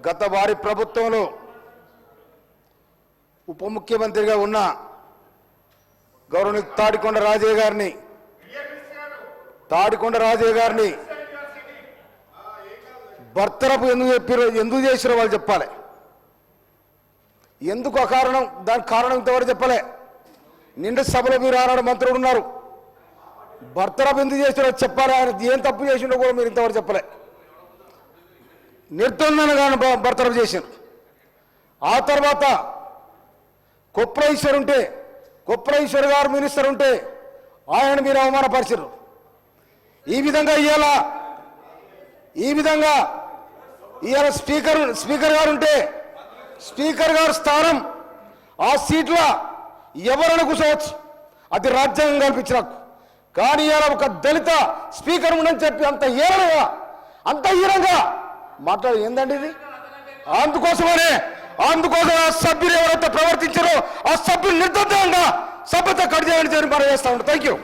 గత వారి ప్రభుత్వంలో ఉప ముఖ్యమంత్రిగా ఉన్న గౌరవనీయ తాడికొండ రాజయ్య గారిని బర్తరపు ఎందుకు చేసిరో వాళ్ళు చెప్పాలి. ఎందుకు అకారణం, దానికి కారణం ఇంతవరకు చెప్పలే. నిండు సభలో మీరు ఆనాడు మంత్రులు ఉన్నారు, బర్తరపు ఎందుకు చేసిరో చెప్పాలి. ఆయన ఏం తప్పు చేసిండో కూడా మీరు ఇంతవరకు చెప్పలే. నిర్దోషంగాను బర్తరపు చేశారు. ఆ తర్వాత కొప్రైశ్వర్ గారు మినిస్టర్ ఉంటే ఆయన మీరు అవమానపరిచారు. ఈ విధంగా ఇవాళ స్పీకర్ గారు ఉంటే స్పీకర్ గారు స్థానం ఆ సీట్లో ఎవరైనా కూర్చోవచ్చు, అది రాజ్యాంగం కల్పించిన హక్కు. కానీ ఇవాళ ఒక దళిత స్పీకర్ ఉండని చెప్పి అంత హీనంగా మాట్లాడు ఏందండి ఇది? అందుకోసం ఆ సభ్యులు ఎవరైతే ప్రవర్తించారో ఆ సభ్యులు నిర్బంధంగా సభ్యత కట్ చేయాలని మనం చేస్తా ఉంటాం. Thank you.